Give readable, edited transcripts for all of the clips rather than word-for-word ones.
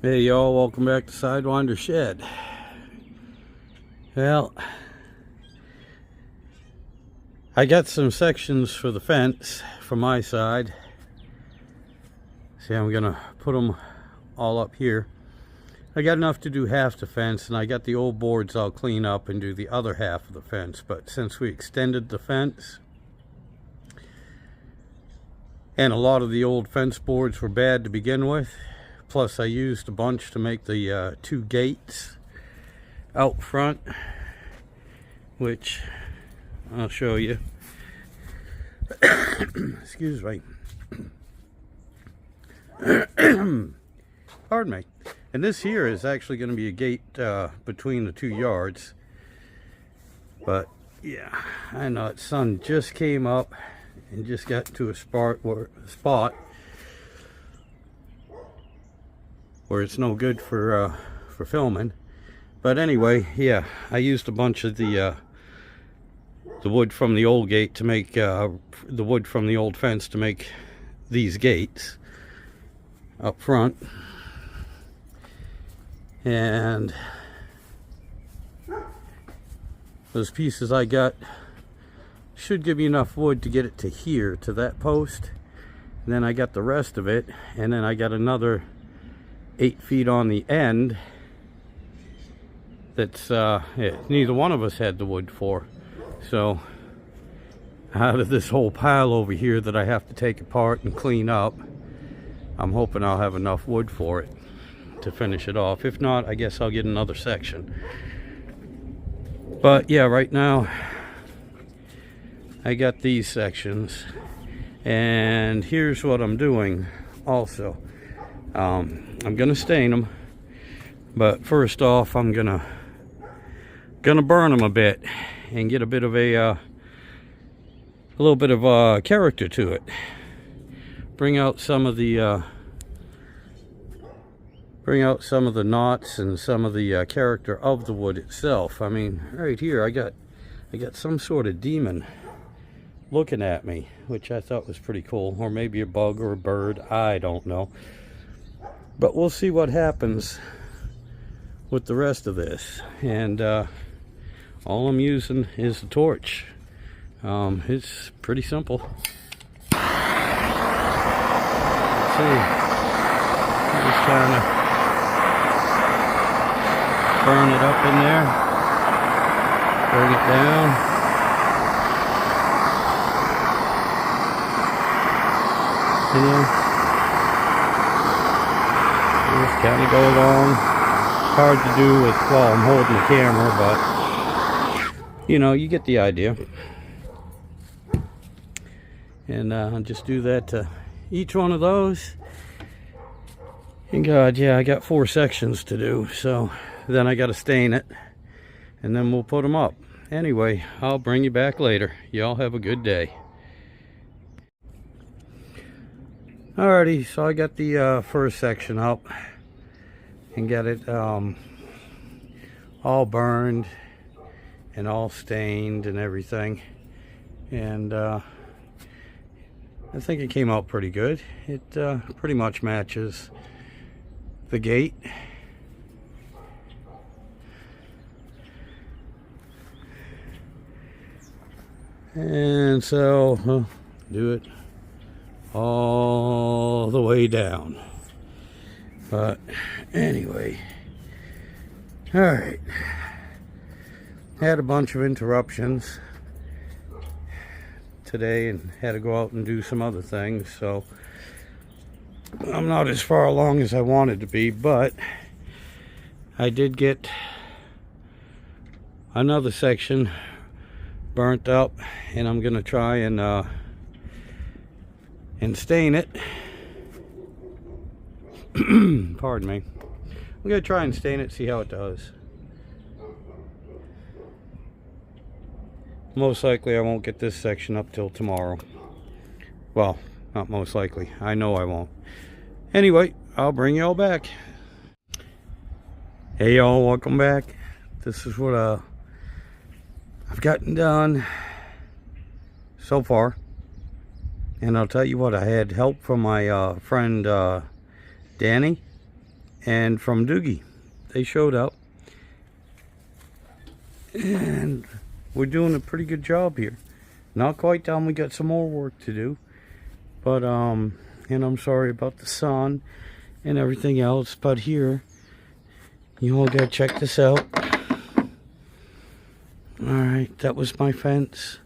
Hey y'all, welcome back to Sidewinder Shed. Well, I got some sections for the fence from my side. See, I'm gonna put them all up here. I got enough to do half the fence, and I got the old boards I'll clean up and do the other half of the fence. But since we extended the fence, and a lot of the old fence boards were bad to begin with, plus I used a bunch to make the two gates out front, which I'll show you. Excuse me. Pardon me. And this here is actually going to be a gate between the 2 yards. But yeah, I know the sun just came up and just got to a spot where it's no good for filming. But anyway, yeah, I used a bunch of the wood from the old gate to make the wood from the old fence to make these gates up front. And those pieces I got should give me enough wood to get it to here, to that post. And then I got the rest of it, and then I got another 8 feet on the end that's neither one of us had the wood for. So out of this whole pile over here that I have to take apart and clean up, I'm hoping I'll have enough wood for it to finish it off. If not, I guess I'll get another section. But yeah, right now I got these sections, and here's what I'm doing also. I'm gonna stain them, but first off I'm gonna burn them a bit and get a bit of a little bit of character to it. Bring out some of the knots and some of the character of the wood itself. I mean, right here I got some sort of demon looking at me, which I thought was pretty cool, or maybe a bug or a bird, I don't know. But we'll see what happens with the rest of this. And all I'm using is the torch. It's pretty simple. Let's see. I'm just trying to burn it up in there. Bring it down. You know, just kind of go along. Hard to do while I'm holding the camera, but you know, you get the idea. And I'll just do that to each one of those. And God, yeah, I got 4 sections to do, so then I got to stain it, and then we'll put them up. Anyway, I'll bring you back later. Y'all have a good day. Alrighty, so I got the first section up and got it all burned and all stained and everything, and I think it came out pretty good. It pretty much matches the gate. And so I'll do it all the way down. But anyway, all right, had a bunch of interruptions today and had to go out and do some other things, so I'm not as far along as I wanted to be, but I did get another section burnt up, and I'm gonna try and stain it. Pardon me. I'm gonna try and stain it, see how it does. Most likely I won't get this section up till tomorrow. Well, not most likely. I know I won't. Anyway, I'll bring y'all back. Hey y'all, welcome back. This is what I've gotten done so far. And I'll tell you what, I had help from my friend Danny, and from Doogie. They showed up, and we're doing a pretty good job here. Not quite done, we got some more work to do, but and I'm sorry about the sun and everything else, but here, you all gotta check this out. Alright, that was my fence.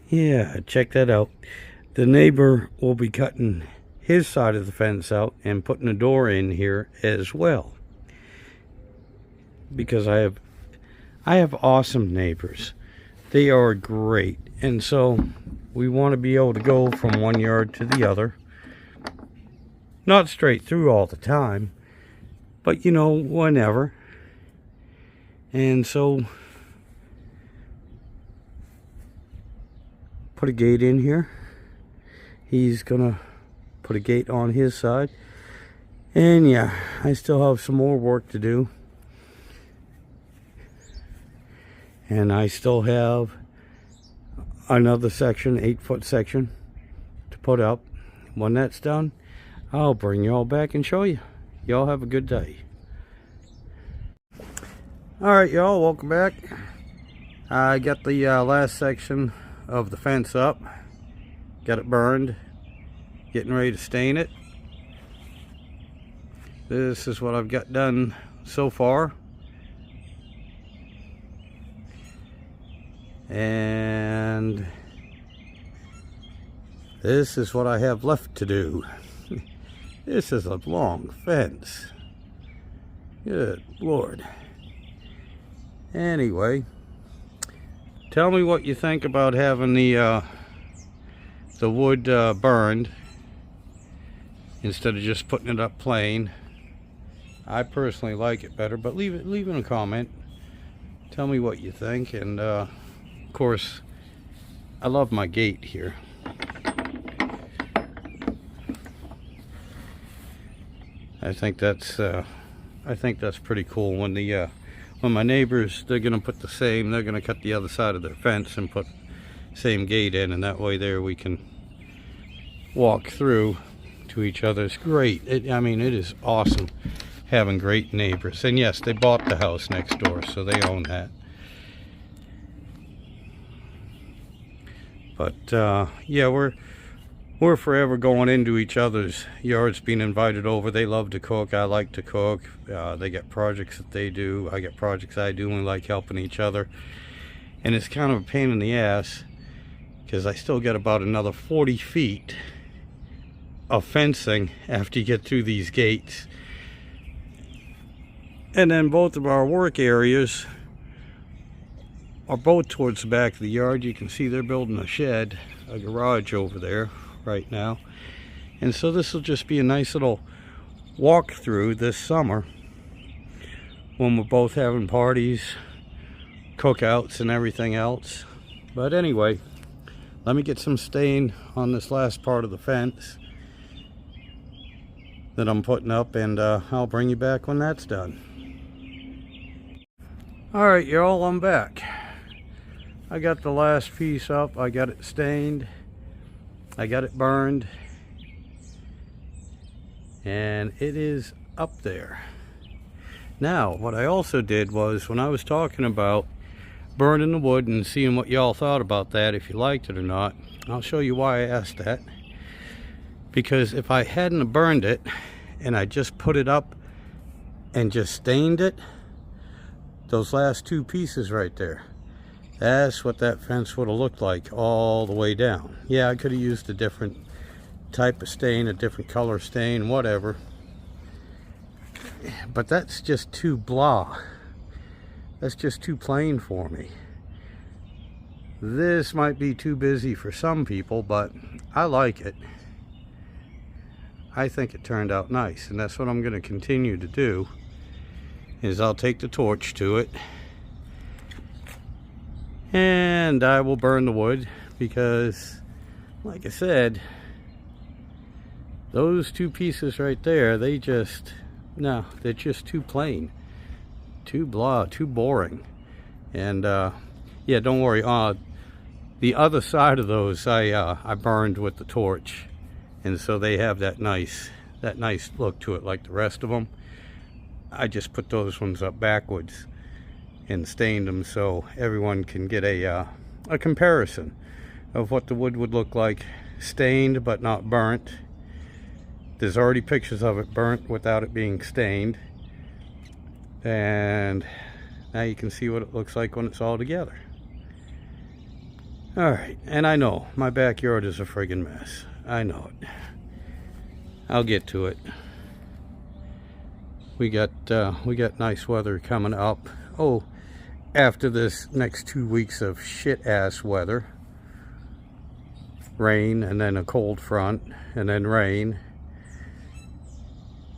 Yeah, check that out. The neighbor will be cutting his side of the fence out and putting a door in here as well. Because I have awesome neighbors. They are great. And so we want to be able to go from one yard to the other. Not straight through all the time, but you know, whenever. And so put a gate in here. He's gonna put a gate on his side. And yeah, I still have some more work to do. And I still have another section, 8-foot section to put up. When that's done, I'll bring y'all back and show you. Y'all have a good day. Alright y'all, welcome back. I got the last section of the fence up. Got it burned. Getting ready to stain it. This is what I've got done so far. And this is what I have left to do. This is a long fence. Good Lord. Anyway, tell me what you think about having the wood burned instead of just putting it up plain. I personally like it better, but leave in a comment. Tell me what you think, and of course, I love my gate here. I think that's pretty cool. When my neighbors, they're gonna put the same, they're gonna cut the other side of their fence and put same gate in, and that way there we can walk through to each other. It's great. I mean, it is awesome having great neighbors. And yes, they bought the house next door, so they own that. But yeah, we're forever going into each other's yards, being invited over. They love to cook. I like to cook. They got projects that they do. I got projects I do, and we like helping each other. And it's kind of a pain in the ass because I still got about another 40 feet of fencing after you get through these gates. And then both of our work areas are both towards the back of the yard. You can see they're building a shed, a garage over there right now. And so this will just be a nice little walk through this summer when we're both having parties, cookouts and everything else. But anyway, let me get some stain on this last part of the fence that I'm putting up, and I'll bring you back when that's done. Alright y'all, I'm back. I got the last piece up. I got it stained. I got it burned. And it is up there. Now, what I also did was, when I was talking about burning the wood and seeing what y'all thought about that, if you liked it or not, I'll show you why I asked that. Because if I hadn't burned it and I just put it up and just stained it, those last two pieces right there, that's what that fence would have looked like all the way down. Yeah, I could have used a different type of stain, a different color stain, whatever. But that's just too blah. That's just too plain for me. This might be too busy for some people, but I like it. I think it turned out nice, and that's what I'm going to continue to do, is I'll take the torch to it and I will burn the wood, because like I said, those two pieces right there, they're just too plain, too blah, too boring. And yeah, don't worry, the other side of those I burned with the torch. and so they have that nice look to it like the rest of them. I just put those ones up backwards and stained them so everyone can get a comparison of what the wood would look like stained but not burnt. There's already pictures of it burnt without it being stained, and now you can see what it looks like when it's all together. Alright, and I know my backyard is a friggin' mess. I know it. I'll get to it. We got nice weather coming up. Oh, after this next 2 weeks of shit ass weather. Rain, and then a cold front, and then rain.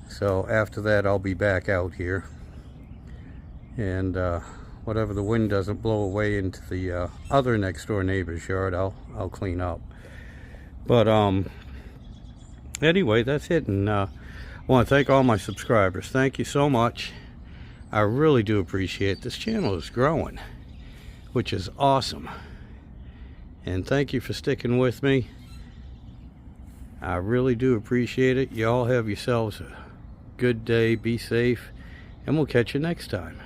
So after that I'll be back out here. And whatever the wind doesn't blow away into the other next door neighbor's yard, I'll clean up. But anyway, that's it. And I want to thank all my subscribers. Thank you so much. I really do appreciate it. This channel is growing, which is awesome. And thank you for sticking with me. I really do appreciate it. You all have yourselves a good day. Be safe, and we'll catch you next time.